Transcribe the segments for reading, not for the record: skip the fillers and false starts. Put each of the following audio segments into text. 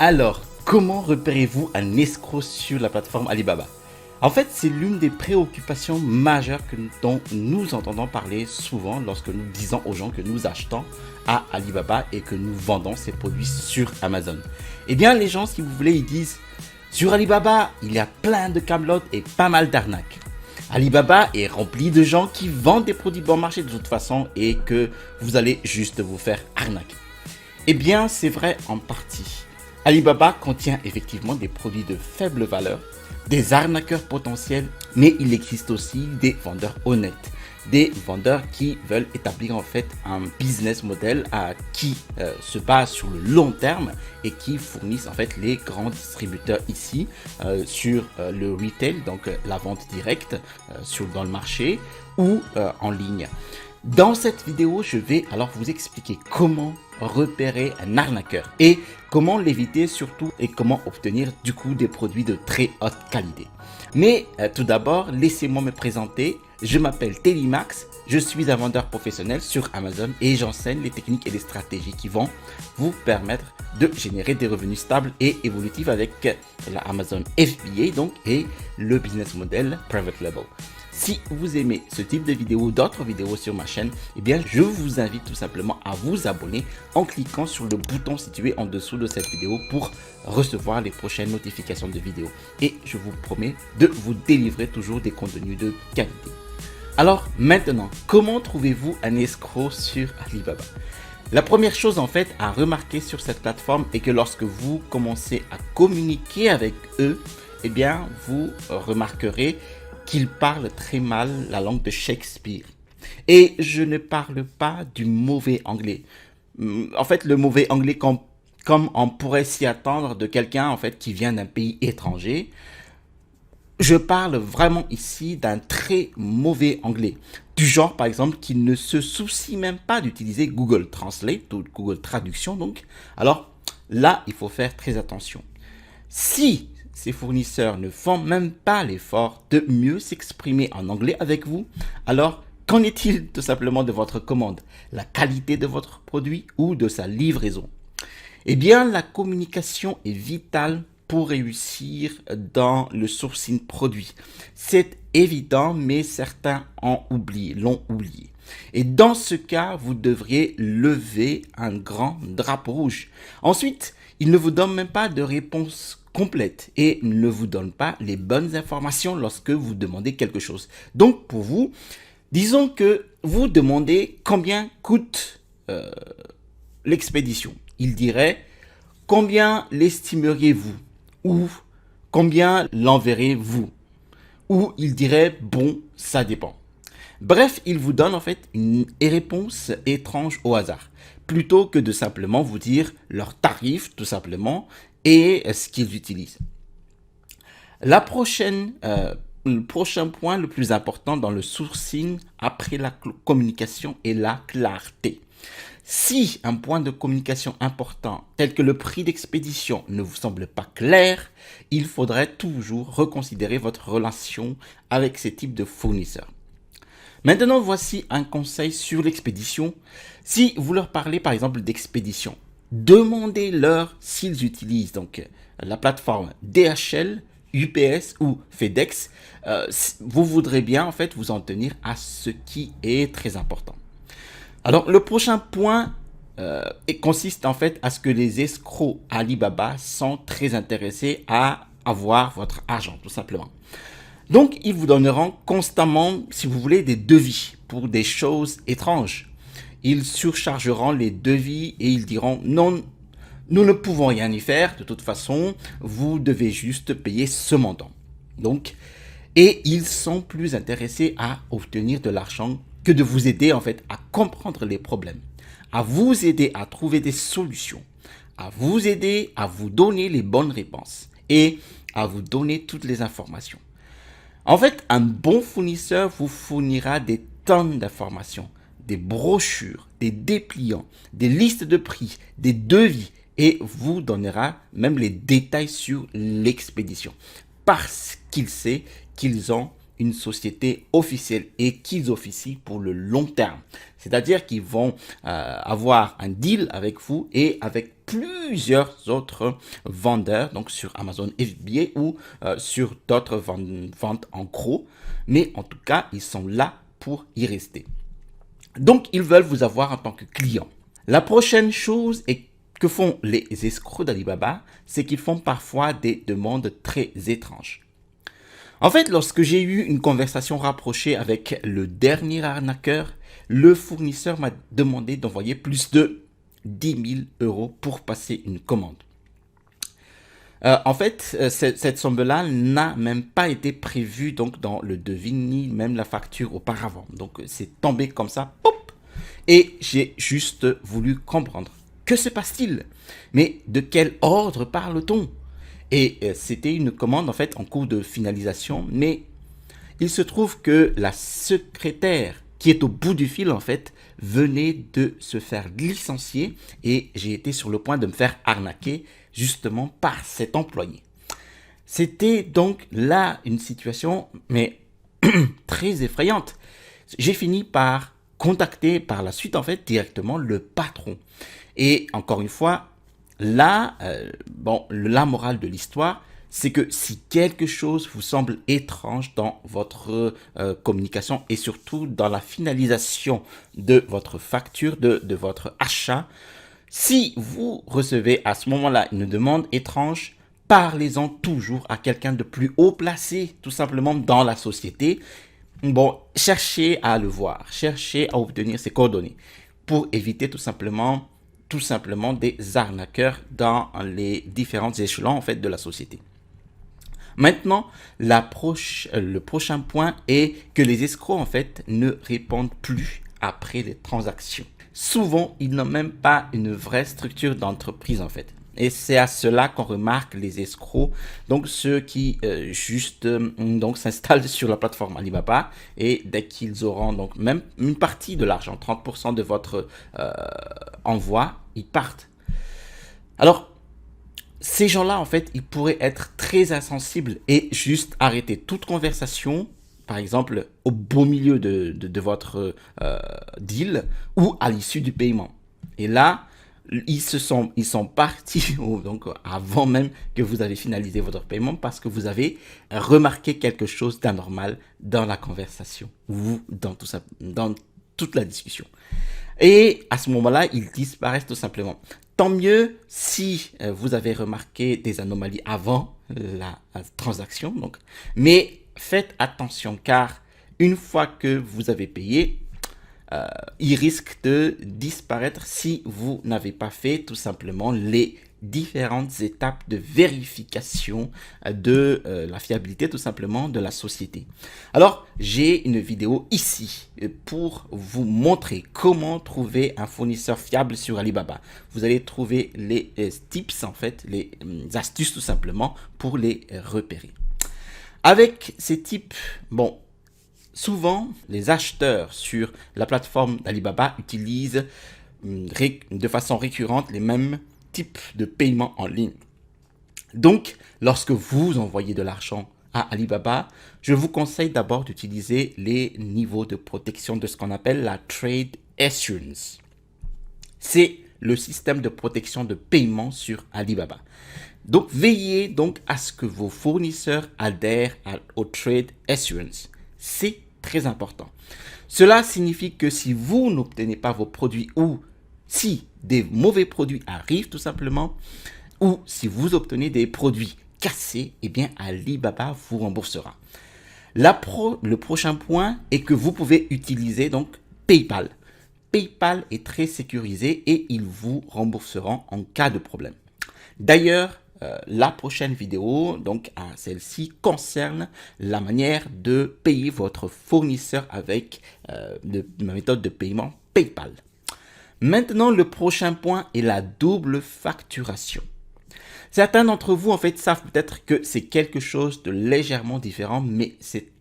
Alors, comment repérez-vous un escroc sur la plateforme Alibaba? En fait, c'est l'une des préoccupations majeures dont nous entendons parler souvent lorsque nous disons aux gens que nous achetons à Alibaba et que nous vendons ces produits sur Amazon. Eh bien, les gens, si vous voulez, ils disent sur Alibaba, il y a plein de camelotes et pas mal d'arnaques. Alibaba est rempli de gens qui vendent des produits bon marché de toute façon et que vous allez juste vous faire arnaquer. Eh bien, c'est vrai en partie. Alibaba contient effectivement des produits de faible valeur, des arnaqueurs potentiels, mais il existe aussi des vendeurs honnêtes, des vendeurs qui veulent établir en fait un business model qui se base sur le long terme et qui fournissent en fait les grands distributeurs ici sur le retail, donc la vente directe dans le marché ou en ligne. Dans cette vidéo, je vais alors vous expliquer comment repérer un arnaqueur et comment l'éviter surtout et comment obtenir du coup des produits de très haute qualité. Mais tout d'abord, laissez-moi me présenter. Je m'appelle Télimax, je suis un vendeur professionnel sur Amazon et j'enseigne les techniques et les stratégies qui vont vous permettre de générer des revenus stables et évolutifs avec la Amazon FBA donc et le business model Private Label. Si vous aimez ce type de vidéos ou d'autres vidéos sur ma chaîne, eh bien, je vous invite tout simplement à vous abonner en cliquant sur le bouton situé en dessous de cette vidéo pour recevoir les prochaines notifications de vidéos. Et je vous promets de vous délivrer toujours des contenus de qualité. Alors maintenant, comment trouvez-vous un escroc sur Alibaba? La première chose en fait à remarquer sur cette plateforme est que lorsque vous commencez à communiquer avec eux, eh bien, vous remarquerez qu'ils parlent très mal la langue de Shakespeare. Et je ne parle pas du mauvais anglais. En fait, le mauvais anglais comme on pourrait s'y attendre de quelqu'un en fait qui vient d'un pays étranger. Je parle vraiment ici d'un très mauvais anglais. Du genre, par exemple, qui ne se soucie même pas d'utiliser Google Translate ou Google Traduction. Donc, alors là, il faut faire très attention. Si ces fournisseurs ne font même pas l'effort de mieux s'exprimer en anglais avec vous, alors qu'en est-il tout simplement de votre commande, la qualité de votre produit ou de sa livraison? Eh bien, la communication est vitale pour réussir dans le sourcing produit. C'est évident, mais certains l'ont oublié. Et dans ce cas, vous devriez lever un grand drapeau rouge. Ensuite, il ne vous donne même pas de réponse complète et ne vous donne pas les bonnes informations lorsque vous demandez quelque chose. Donc pour vous, disons que vous demandez combien coûte l'expédition. Il dirait combien l'estimeriez-vous ou combien l'enverrez-vous ou il dirait bon, ça dépend. Bref, il vous donne en fait une réponse étrange au hasard, plutôt que de simplement vous dire leur tarif tout simplement et ce qu'ils utilisent. Le prochain point le plus important dans le sourcing après la communication est la clarté. Si un point de communication important tel que le prix d'expédition ne vous semble pas clair, il faudrait toujours reconsidérer votre relation avec ces types de fournisseurs. Maintenant, voici un conseil sur l'expédition. Si vous leur parlez par exemple d'expédition, demandez-leur s'ils utilisent donc la plateforme DHL, UPS ou FedEx. Vous voudrez bien en fait vous en tenir à ce qui est très important. Alors le prochain point consiste en fait à ce que les escrocs Alibaba sont très intéressés à avoir votre argent tout simplement. Donc, ils vous donneront constamment, si vous voulez, des devis pour des choses étranges. Ils surchargeront les devis et ils diront non, nous ne pouvons rien y faire. De toute façon, vous devez juste payer ce montant. Donc, et ils sont plus intéressés à obtenir de l'argent que de vous aider en fait à comprendre les problèmes, à vous aider à trouver des solutions, à vous aider à vous donner les bonnes réponses et à vous donner toutes les informations. En fait, un bon fournisseur vous fournira des tonnes d'informations, des brochures, des dépliants, des listes de prix, des devis et vous donnera même les détails sur l'expédition parce qu'il sait qu'ils ont une société officielle et qu'ils officient pour le long terme. C'est-à-dire qu'ils vont avoir un deal avec vous et avec plusieurs autres vendeurs, donc sur Amazon FBA ou sur d'autres ventes en gros. Mais en tout cas, ils sont là pour y rester. Donc, ils veulent vous avoir en tant que client. La prochaine chose que font les escrocs d'Alibaba, c'est qu'ils font parfois des demandes très étranges. En fait, lorsque j'ai eu une conversation rapprochée avec le dernier arnaqueur, le fournisseur m'a demandé d'envoyer plus de 10 000 € pour passer une commande. En fait, cette somme-là n'a même pas été prévue donc, dans le devis ni même la facture auparavant. Donc, c'est tombé comme ça, pop, et j'ai juste voulu comprendre. Que se passe-t-il? Mais de quel ordre parle-t-on? Et c'était une commande en fait en cours de finalisation, mais il se trouve que la secrétaire qui est au bout du fil en fait venait de se faire licencier et j'ai été sur le point de me faire arnaquer justement par cet employé. C'était donc là une situation mais très effrayante. J'ai fini par contacter par la suite en fait directement le patron. Et encore une fois, là, la morale de l'histoire, c'est que si quelque chose vous semble étrange dans votre communication et surtout dans la finalisation de votre facture, de votre achat, si vous recevez à ce moment-là une demande étrange, parlez-en toujours à quelqu'un de plus haut placé, tout simplement dans la société. Bon, cherchez à le voir, cherchez à obtenir ses coordonnées pour éviter tout simplement des arnaqueurs dans les différents échelons en fait de la société. Maintenant, le prochain point est que les escrocs en fait ne répondent plus après les transactions. Souvent, ils n'ont même pas une vraie structure d'entreprise en fait. Et c'est à cela qu'on remarque les escrocs, donc ceux qui donc s'installent sur la plateforme Alibaba et dès qu'ils auront donc même une partie de l'argent, 30% de votre envoi, ils partent. Alors, ces gens-là, en fait, ils pourraient être très insensibles et juste arrêter toute conversation, par exemple, au beau milieu de votre deal ou à l'issue du paiement. Et là, ils sont partis donc avant même que vous avez finalisé votre paiement parce que vous avez remarqué quelque chose d'anormal dans la conversation ou dans tout ça, dans toute la discussion. Et à ce moment-là, ils disparaissent tout simplement. Tant mieux si vous avez remarqué des anomalies avant la transaction. Donc, mais faites attention car une fois que vous avez payé, il risque de disparaître si vous n'avez pas fait tout simplement les différentes étapes de vérification de la fiabilité tout simplement de la société. Alors, j'ai une vidéo ici pour vous montrer comment trouver un fournisseur fiable sur Alibaba. Vous allez trouver les tips en fait, les astuces tout simplement pour les repérer. Avec ces tips, bon, souvent, les acheteurs sur la plateforme d'Alibaba utilisent de façon récurrente les mêmes types de paiement en ligne. Donc, lorsque vous envoyez de l'argent à Alibaba, je vous conseille d'abord d'utiliser les niveaux de protection de ce qu'on appelle la Trade Assurance. C'est le système de protection de paiement sur Alibaba. Donc, veillez donc à ce que vos fournisseurs adhèrent au Trade Assurance. C'est très important. Cela signifie que si vous n'obtenez pas vos produits ou si des mauvais produits arrivent tout simplement, ou si vous obtenez des produits cassés, eh bien Alibaba vous remboursera. Le prochain point est que vous pouvez utiliser donc PayPal. PayPal est très sécurisé et ils vous rembourseront en cas de problème. D'ailleurs, la prochaine vidéo, donc celle-ci, concerne la manière de payer votre fournisseur avec la méthode de paiement PayPal. Maintenant, le prochain point est la double facturation. Certains d'entre vous, en fait, savent peut-être que c'est quelque chose de légèrement différent, mais c'est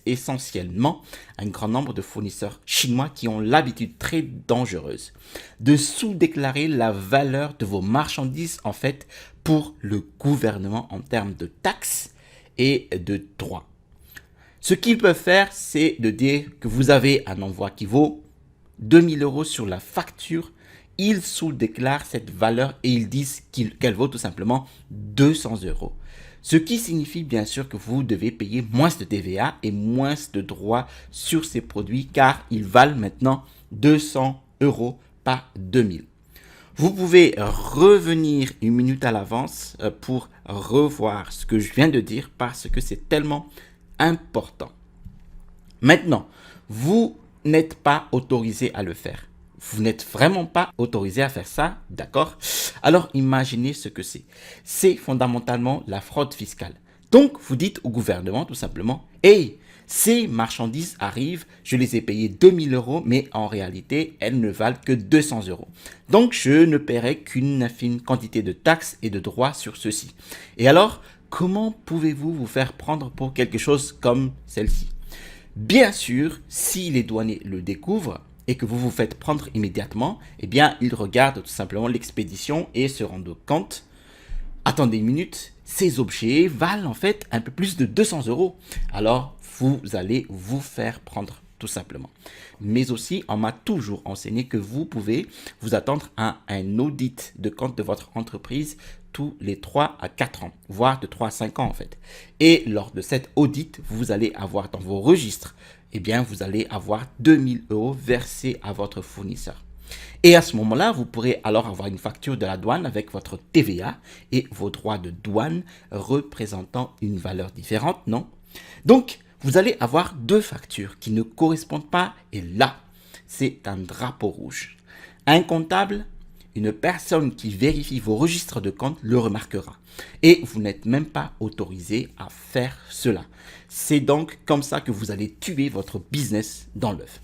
essentiellement un grand nombre de fournisseurs chinois qui ont l'habitude très dangereuse de sous-déclarer la valeur de vos marchandises, en fait, pour le gouvernement en termes de taxes et de droits. Ce qu'ils peuvent faire, c'est de dire que vous avez un envoi qui vaut 2 000 € sur la facture ils sous-déclarent cette valeur et ils disent qu'elle vaut tout simplement 200 euros. Ce qui signifie bien sûr que vous devez payer moins de TVA et moins de droits sur ces produits car ils valent maintenant 200 euros pas 2000. Vous pouvez revenir une minute à l'avance pour revoir ce que je viens de dire parce que c'est tellement important. Maintenant, vous n'êtes pas autorisé à le faire. Vous n'êtes vraiment pas autorisé à faire ça, d'accord? Alors imaginez ce que c'est. C'est fondamentalement la fraude fiscale. Donc vous dites au gouvernement tout simplement, hey, ces marchandises arrivent, je les ai payées 2000 euros, mais en réalité, elles ne valent que 200 euros. Donc je ne paierai qu'une infime quantité de taxes et de droits sur ceci. Et alors, comment pouvez-vous vous faire prendre pour quelque chose comme celle-ci? Bien sûr, si les douaniers le découvrent et que vous vous faites prendre immédiatement, eh bien, ils regardent tout simplement l'expédition et se rendent compte, attendez une minute, ces objets valent en fait un peu plus de 200 euros. Alors, vous allez vous faire prendre tout simplement. Mais aussi, on m'a toujours enseigné que vous pouvez vous attendre à un audit de compte de votre entreprise tous les 3 à 4 ans, voire de 3 à 5 ans en fait. Et lors de cet audit, vous allez avoir dans vos registres, eh bien, vous allez avoir 2000 euros versés à votre fournisseur. Et à ce moment-là, vous pourrez alors avoir une facture de la douane avec votre TVA et vos droits de douane représentant une valeur différente, non? Donc, vous allez avoir deux factures qui ne correspondent pas et là, c'est un drapeau rouge. Un comptable, une personne qui vérifie vos registres de compte le remarquera. Et vous n'êtes même pas autorisé à faire cela. C'est donc comme ça que vous allez tuer votre business dans l'œuf.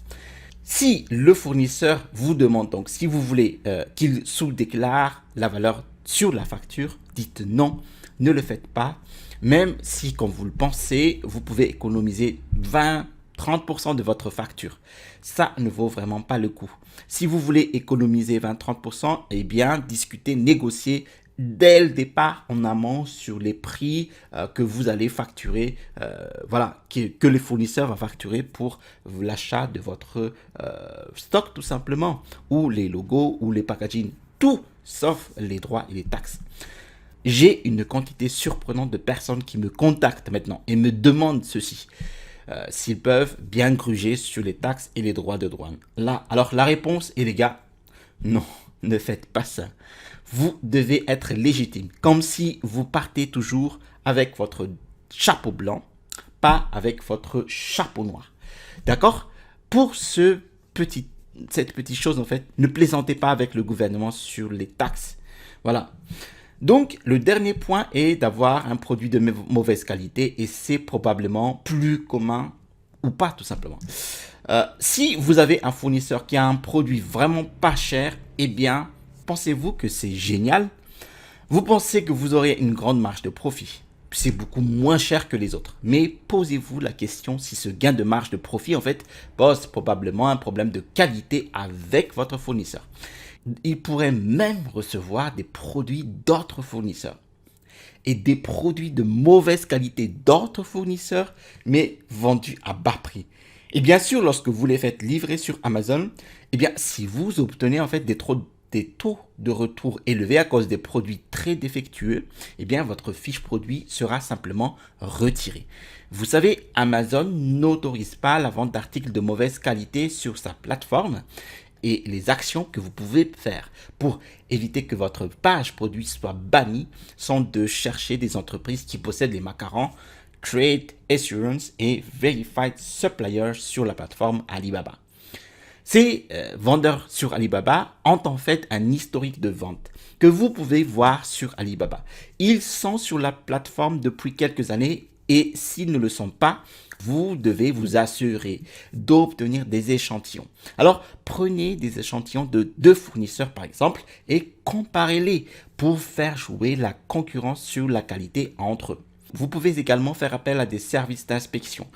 Si le fournisseur vous demande donc si vous voulez qu'il sous-déclare la valeur sur la facture, dites non, ne le faites pas. Même si, comme vous le pensez, vous pouvez économiser 20-30% de votre facture. Ça ne vaut vraiment pas le coup. Si vous voulez économiser 20-30%, eh bien, discutez, négociez dès le départ en amont sur les prix que vous allez facturer, que les fournisseurs vont facturer pour l'achat de votre stock tout simplement, ou les logos, ou les packaging, tout sauf les droits et les taxes. J'ai une quantité surprenante de personnes qui me contactent maintenant et me demandent ceci. S'ils peuvent bien gruger sur les taxes et les droits de douane. Là, alors la réponse est les gars, non, ne faites pas ça. Vous devez être légitime, comme si vous partez toujours avec votre chapeau blanc, pas avec votre chapeau noir. D'accord? Pour cette petite chose en fait, ne plaisantez pas avec le gouvernement sur les taxes. Voilà. Donc, le dernier point est d'avoir un produit de mauvaise qualité et c'est probablement plus commun ou pas tout simplement. Si vous avez un fournisseur qui a un produit vraiment pas cher, eh bien, pensez-vous que c'est génial? Vous pensez que vous aurez une grande marge de profit? C'est beaucoup moins cher que les autres. Mais posez-vous la question si ce gain de marge de profit, en fait, pose probablement un problème de qualité avec votre fournisseur. Il pourrait même recevoir des produits d'autres fournisseurs et des produits de mauvaise qualité d'autres fournisseurs, mais vendus à bas prix. Et bien sûr, lorsque vous les faites livrer sur Amazon, eh bien, si vous obtenez en fait des taux de retour élevés à cause des produits très défectueux, eh bien, votre fiche produit sera simplement retirée. Vous savez, Amazon n'autorise pas la vente d'articles de mauvaise qualité sur sa plateforme. Et les actions que vous pouvez faire pour éviter que votre page produit soit bannie sont de chercher des entreprises qui possèdent les macarons Trade Assurance et Verified Supplier sur la plateforme Alibaba. Ces vendeurs sur Alibaba ont en fait un historique de vente que vous pouvez voir sur Alibaba. Ils sont sur la plateforme depuis quelques années et s'ils ne le sont pas, vous devez vous assurer d'obtenir des échantillons. Alors, prenez des échantillons de 2 fournisseurs par exemple et comparez-les pour faire jouer la concurrence sur la qualité entre eux. Vous pouvez également faire appel à des services d'inspection.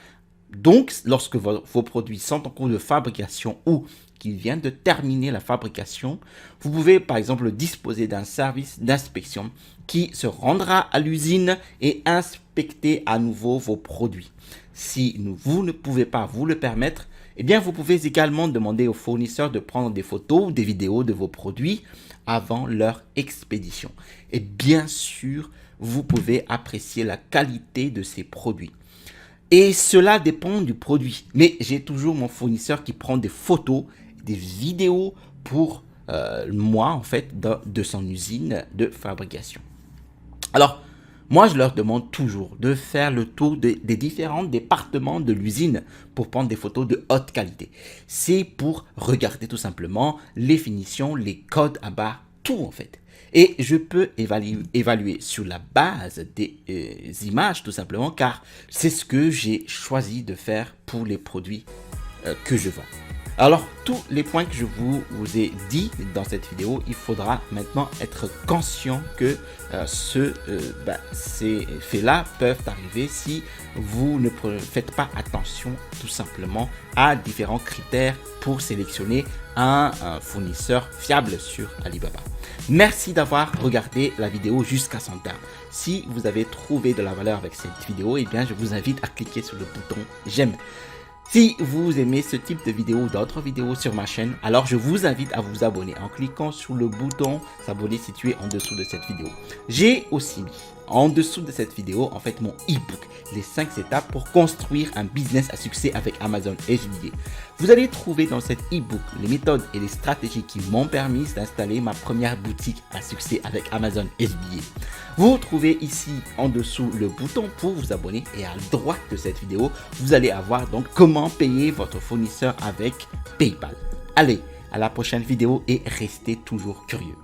Donc, lorsque vos produits sont en cours de fabrication ou qu'ils viennent de terminer la fabrication, vous pouvez par exemple disposer d'un service d'inspection qui se rendra à l'usine et inspecter à nouveau vos produits. Si vous ne pouvez pas vous le permettre, Eh bien, vous pouvez également demander aux fournisseurs de prendre des photos ou des vidéos de vos produits avant leur expédition. Et bien sûr, vous pouvez apprécier la qualité de ces produits. Et cela dépend du produit. Mais j'ai toujours mon fournisseur qui prend des photos, des vidéos pour moi, en fait, de son usine de fabrication. Alors, moi, je leur demande toujours de faire le tour des différents départements de l'usine pour prendre des photos de haute qualité. C'est pour regarder tout simplement les finitions, les codes à barres, tout en fait. Et je peux évaluer sur la base des images tout simplement car c'est ce que j'ai choisi de faire pour les produits que je vends. Alors, tous les points que je vous ai dit dans cette vidéo, il faudra maintenant être conscient que ces faits-là peuvent arriver si vous ne faites pas attention tout simplement à différents critères pour sélectionner un fournisseur fiable sur Alibaba. Merci d'avoir regardé la vidéo jusqu'à son terme. Si vous avez trouvé de la valeur avec cette vidéo, eh bien, je vous invite à cliquer sur le bouton j'aime. Si vous aimez ce type de vidéo ou d'autres vidéos sur ma chaîne, alors je vous invite à vous abonner en cliquant sur le bouton s'abonner situé en dessous de cette vidéo. J'ai aussi mis en dessous de cette vidéo en fait mon e-book, les 5 étapes pour construire un business à succès avec Amazon FBA. Vous allez trouver dans cet e-book les méthodes et les stratégies qui m'ont permis d'installer ma première boutique à succès avec Amazon FBA. Vous trouvez ici en dessous le bouton pour vous abonner et à droite de cette vidéo, vous allez avoir donc comment payer votre fournisseur avec PayPal. Allez, à la prochaine vidéo et restez toujours curieux.